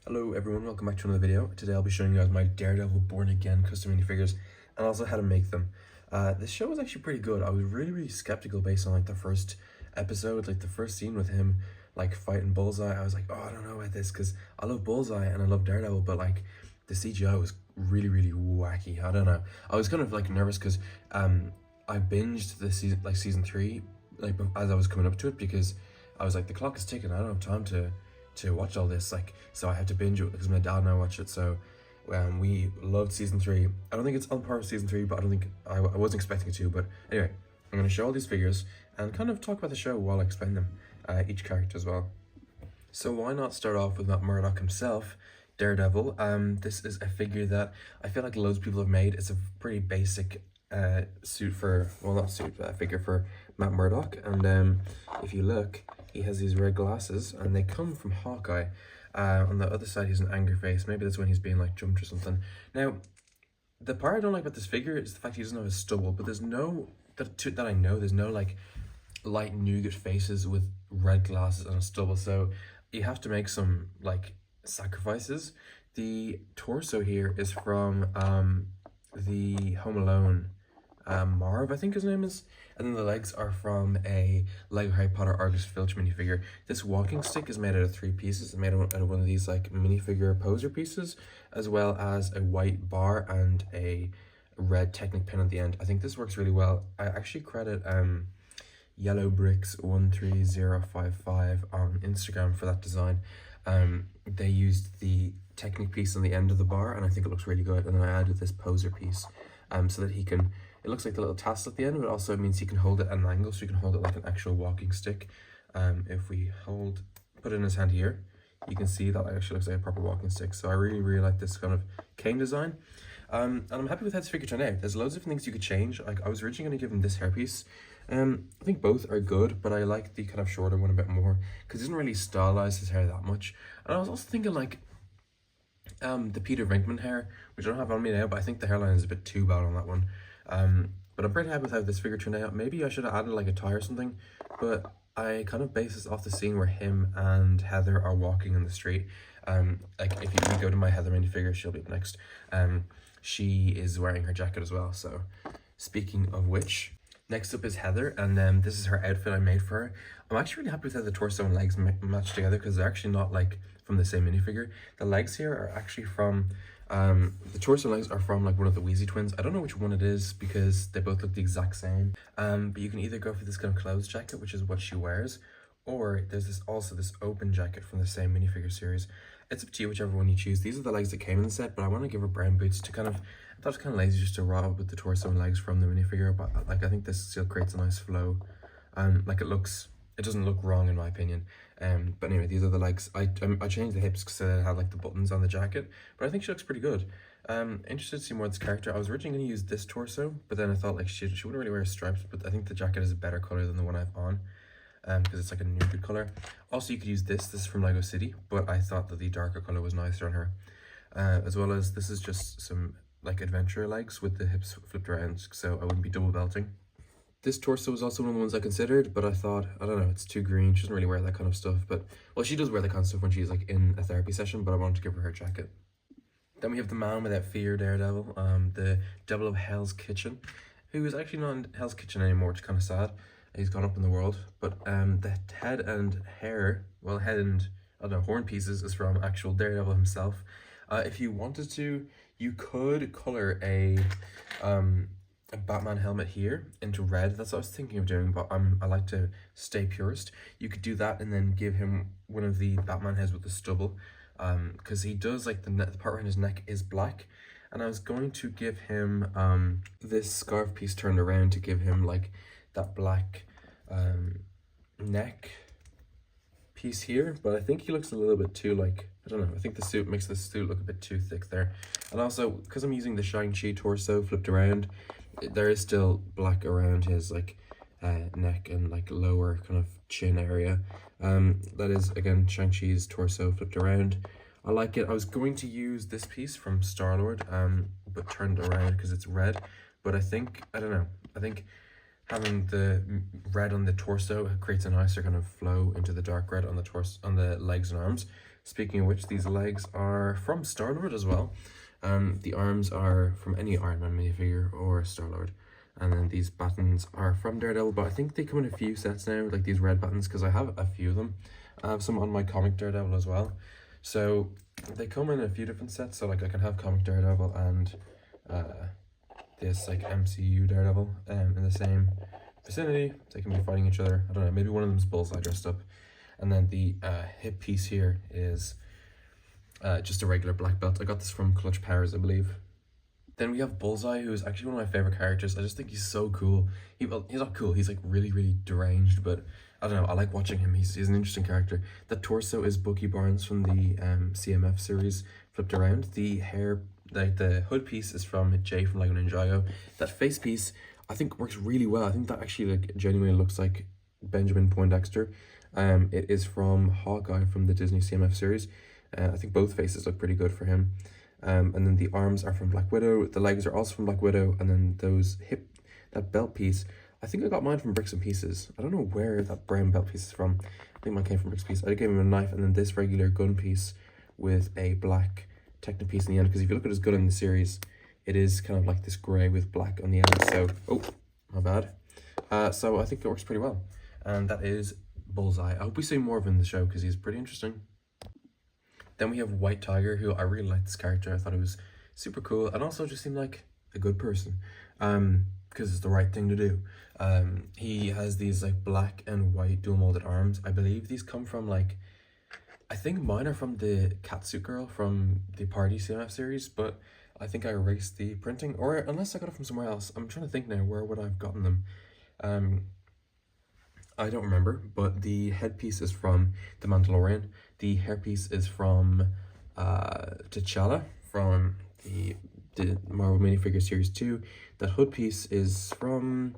Hello everyone, welcome back to another video. Today I'll be showing you guys my Daredevil Born Again custom minifigures and also how to make them. This show was actually pretty good. I was really skeptical based on like the first episode, like the first scene with him like fighting Bullseye. I was like, oh, I don't know about this because I love Bullseye and I love Daredevil, but like the CGI was really wacky. I don't know. I was kind of like nervous because I binged the season 3 like as I was coming up to it because I was like, the clock is ticking. I don't have time to watch all this, like, so I had to binge it because my dad and I watched it. So we loved season 3. I don't think it's on par with season 3, but I don't think I wasn't expecting it to. But anyway, I'm going to show all these figures and kind of talk about the show while I explain them, each character as well. So why not start off with Matt Murdock himself, Daredevil. This is a figure that I feel like loads of people have made. It's a pretty basic suit for, well, not suit, figure for Matt Murdock. And if you look, he has these red glasses and they come from Hawkeye. On the other side, he's an angry face. Maybe that's when he's being like jumped or something. Now, the part I don't like about this figure is the fact he doesn't have a stubble, but there's no, that I know, there's no like light nougat faces with red glasses and a stubble. So you have to make some like sacrifices. The torso here is from the Home Alone, Marv, I think his name is, and then the legs are from a Lego Harry Potter Argus Filch minifigure. This walking stick is made out of 3 pieces. It's made out of one of these like minifigure poser pieces, as well as a white bar and a red Technic pin at the end. I think this works really well. I actually credit Yellow Bricks 13055 on Instagram for that design. They used the Technic piece on the end of the bar, and I think it looks really good. And then I added this poser piece, so that he can, it looks like the little tassel at the end, but also means he can hold it at an angle, so you can hold it like an actual walking stick. If we put it in his hand here, you can see that it actually looks like a proper walking stick. So I really like this kind of cane design. And I'm happy with how this figure turned out. There's loads of different things you could change. Like, I was originally going to give him this hairpiece. I think both are good, but I like the kind of shorter one a bit more because he doesn't really stylize his hair that much. And I was also thinking like the Peter Venkman hair, which I don't have on me now, but I think the hairline is a bit too bad on that one. But I'm pretty happy with how this figure turned out. Maybe I should have added like a tie or something, but I kind of base this off the scene where him and Heather are walking in the street. Like if you go to my Heather minifigure, she'll be up next. She is wearing her jacket as well. So speaking of which, next up is Heather, and this is her outfit I made for her. I'm actually really happy with how the torso and legs match together because they're actually not like from the same minifigure. The legs here are actually from, the torso and legs are from like one of the Weasley twins. I don't know which one it is because they both look the exact same. But you can either go for this kind of clothes jacket, which is what she wears, or there's also this open jacket from the same minifigure series. It's up to you, whichever one you choose. These are the legs that came in the set, but I want to give her brown boots to kind of, I thought it was kind of lazy just to rob with the torso and legs from the minifigure, but like I think this still creates a nice flow. Like it doesn't look wrong in my opinion. But anyway, these are the legs. I changed the hips because it had like the buttons on the jacket, but I think she looks pretty good. Interested to see more of this character. I was originally going to use this torso, but then I thought like she wouldn't really wear stripes, but I think the jacket is a better color than the one I have on. Because it's like a nude color. Also, you could use this is from Lego City, but I thought that the darker color was nicer on her. As well as this is just some like adventurer legs with the hips flipped around, so I wouldn't be double belting. This torso was also one of the ones I considered, but I thought, I don't know, it's too green. She doesn't really wear that kind of stuff, but, well, she does wear that kind of stuff when she's like in a therapy session, but I wanted to give her jacket. Then we have the man without fear, Daredevil, the devil of Hell's Kitchen, who is actually not in Hell's Kitchen anymore, which is kind of sad. He's gone up in the world, but the head and hair, well, head and, I don't know, horn pieces is from actual Daredevil himself. If you wanted to, you could color a Batman helmet here into red. That's what I was thinking of doing, but I like to stay purist. You could do that and then give him one of the Batman heads with the stubble, because he does, like, the part around his neck is black. And I was going to give him this scarf piece turned around to give him, like, that black neck piece here, but I think he looks a little bit too, like, I don't know, I think the suit makes the suit look a bit too thick there. And also, because I'm using the Shang-Chi torso flipped around, there is still black around his like neck and like lower kind of chin area. That is again Shang-Chi's torso flipped around. I like it. I was going to use this piece from Star-Lord, but turned around because it's red. But I think, I don't know, I think having the red on the torso creates a nicer kind of flow into the dark red on the torso, on the legs and arms. Speaking of which, these legs are from Star-Lord as well. The arms are from any Iron Man minifigure or Star-Lord. And then these buttons are from Daredevil, but I think they come in a few sets now, like these red buttons, because I have a few of them. I have some on my comic Daredevil as well. So they come in a few different sets, so like I can have comic Daredevil and this like MCU Daredevil in the same vicinity. They can be fighting each other. I don't know, maybe one of them's Bullseye dressed up. And then the hip piece here is just a regular black belt. I got this from Clutch Powers, I believe. Then we have Bullseye, who is actually one of my favorite characters. I just think he's so cool. Well, he's not cool, he's like really, really deranged, but I don't know, I like watching him. He's an interesting character. The torso is Bucky Barnes from the CMF series, flipped around. The hair, like the hood piece, is from Jay from Lego Ninjago. That face piece, I think works really well. I think that actually like genuinely looks like Benjamin Poindexter. It is from Hawkeye from the Disney CMF series. I think both faces look pretty good for him. And then the arms are from Black Widow. The legs are also from Black Widow. And then that belt piece, I think I got mine from Bricks and Pieces. I don't know where that brown belt piece is from. I think mine came from Bricks and Pieces. I gave him a knife and then this regular gun piece with a black Techno piece in the end. Because if you look at his gun in the series, it is kind of like this grey with black on the end. So, oh, my bad. So I think it works pretty well. And that is Bullseye. I hope we see more of him in the show because he's pretty interesting. Then we have White Tiger, who I really like this character. I thought he was super cool and also just seemed like a good person because it's the right thing to do. He has these like black and white dual molded arms. I believe these come from like, I think mine are from the Catsuit Girl from the Party CMF series, but I think I erased the printing, or unless I got it from somewhere else. I'm trying to think now, where would I have gotten them? I don't remember, but the headpiece is from The Mandalorian. The hairpiece is from T'Challa from the Marvel Minifigure Series 2. That hood piece is from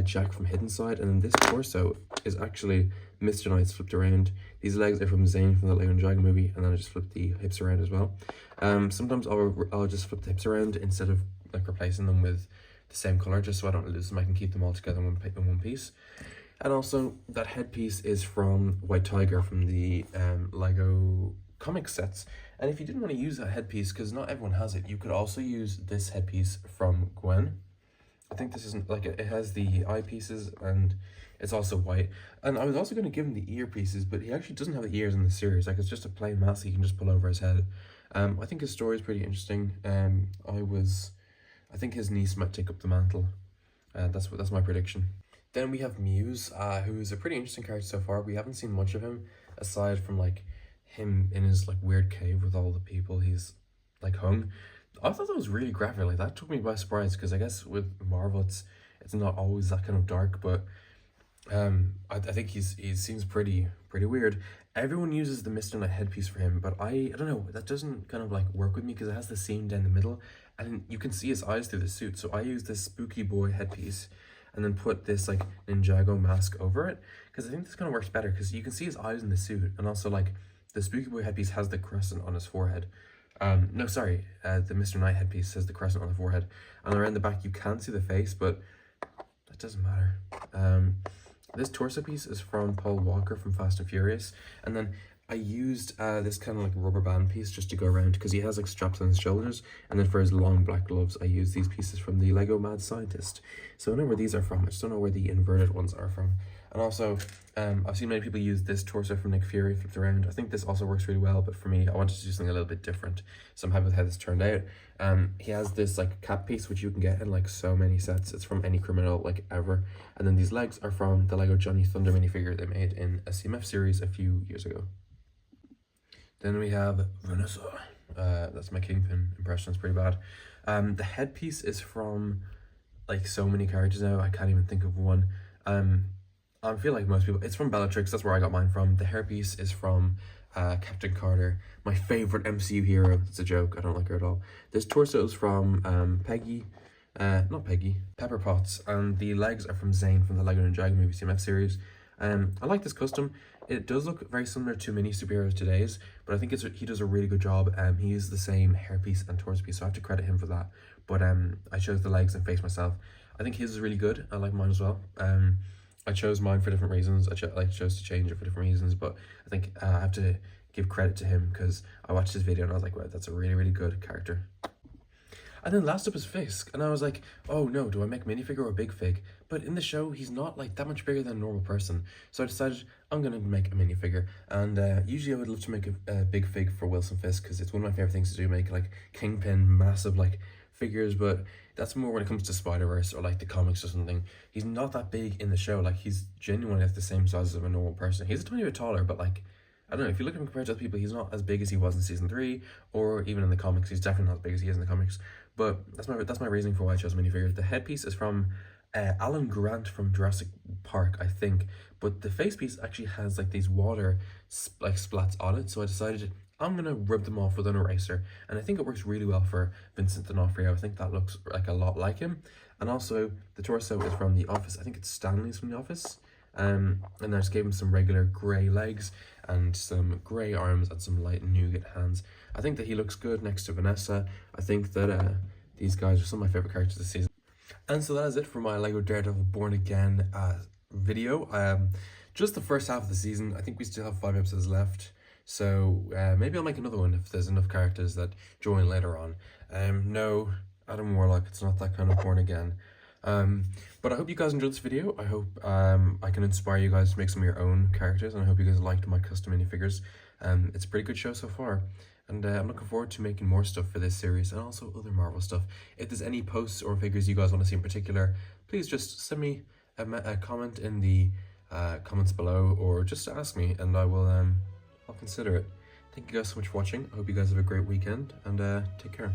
Jack from Hidden Side. And then this torso is actually Mr. Knight's flipped around. These legs are from Zane from the Lego Ninjago movie. And then I just flipped the hips around as well. Sometimes I'll just flip the hips around instead of like replacing them with the same color, just so I don't lose them. I can keep them all together in one piece. And also, that headpiece is from White Tiger from the Lego comic sets. And if you didn't want to use that headpiece, because not everyone has it, you could also use this headpiece from Gwen. I think this isn't, like, it has the eyepieces and it's also white. And I was also going to give him the earpieces, but he actually doesn't have the ears in the series. Like, it's just a plain mask he can just pull over his head. I think his story is pretty interesting. I think his niece might take up the mantle. That's my prediction. Then we have Muse, who's a pretty interesting character so far. We haven't seen much of him, aside from, like, him in his, like, weird cave with all the people he's, like, hung. I thought that was really graphic. Like, that took me by surprise, because I guess with Marvel, it's not always that kind of dark, but I think he seems pretty weird. Everyone uses the Mr. Knight headpiece for him, but I don't know, that doesn't kind of, like, work with me, because it has the seam down the middle, and you can see his eyes through the suit. So I use this Spooky Boy headpiece, and then put this like Ninjago mask over it, because I think this kind of works better, because you can see his eyes in the suit, and also like the Spooky Boy headpiece has the crescent on his forehead. No, sorry, the Mr. Knight headpiece has the crescent on the forehead, and around the back you can see the face, but that doesn't matter. This torso piece is from Paul Walker from Fast and Furious, and then I used this kind of like rubber band piece just to go around, because he has like straps on his shoulders, and then for his long black gloves I used these pieces from the Lego Mad Scientist. So I know where these are from, I just don't know where the inverted ones are from. And also I've seen many people use this torso from Nick Fury flipped around. I think this also works really well, but for me I wanted to do something a little bit different, so I'm happy with how this turned out. He has this like cap piece which you can get in like so many sets. It's from any criminal like ever. And then these legs are from the Lego Johnny Thunder minifigure they made in a CMF series a few years ago. Then we have Vanessa. That's my Kingpin impression, it's pretty bad. The headpiece is from like so many characters now, I can't even think of one. I feel like most people, it's from Bellatrix, that's where I got mine from. The hairpiece is from Captain Carter, my favorite MCU hero. It's a joke, I don't like her at all. This torso is from Pepper Potts, and the legs are from Zane from the Lego Ninjago movie CMF series. I like this custom. It does look very similar to mini superheroes today's, but I think he does a really good job. He uses the same hairpiece and torso piece, so I have to credit him for that. But I chose the legs and face myself. I think his is really good. I like mine as well. I chose mine for different reasons. I chose to change it for different reasons, but I think I have to give credit to him because I watched his video and I was like, wow, that's a really, really good character. And then last up is Fisk, and I was like, oh no, do I make minifigure or big fig? But in the show, he's not like that much bigger than a normal person. So I decided I'm gonna make a minifigure. And usually I would love to make a big fig for Wilson Fisk because it's one of my favorite things to do, make like Kingpin, massive like figures, but that's more when it comes to Spider-Verse or like the comics or something. He's not that big in the show, like he's genuinely like the same size as a normal person. He's a tiny bit taller, but like, I don't know, if you look at him compared to other people, he's not as big as he was in season 3, or even in the comics. He's definitely not as big as he is in the comics. But that's my reasoning for why I chose minifigures. The headpiece is from Alan Grant from Jurassic Park, I think. But the face piece actually has like these water like splats on it. So I decided I'm gonna rub them off with an eraser, and I think it works really well for Vincent D'Onofrio. I think that looks like a lot like him. And also the torso is from The Office. I think it's Stanley's from The Office. And I just gave him some regular grey legs and some grey arms and some light nougat hands. I think that he looks good next to Vanessa. I think that these guys are some of my favourite characters this season. And so that is it for my LEGO Daredevil Born Again video. Just the first half of the season. I think we still have 5 episodes left. So maybe I'll make another one if there's enough characters that join later on. No, Adam Warlock, it's not that kind of Born Again. But I hope you guys enjoyed this video. I hope I can inspire you guys to make some of your own characters, and I hope you guys liked my custom minifigures. It's a pretty good show so far, and I'm looking forward to making more stuff for this series and also other Marvel stuff. If there's any posts or figures you guys want to see in particular, please just send me a comment in the comments below, or just ask me and I will I'll consider it. Thank you guys so much for watching. I hope you guys have a great weekend, and take care.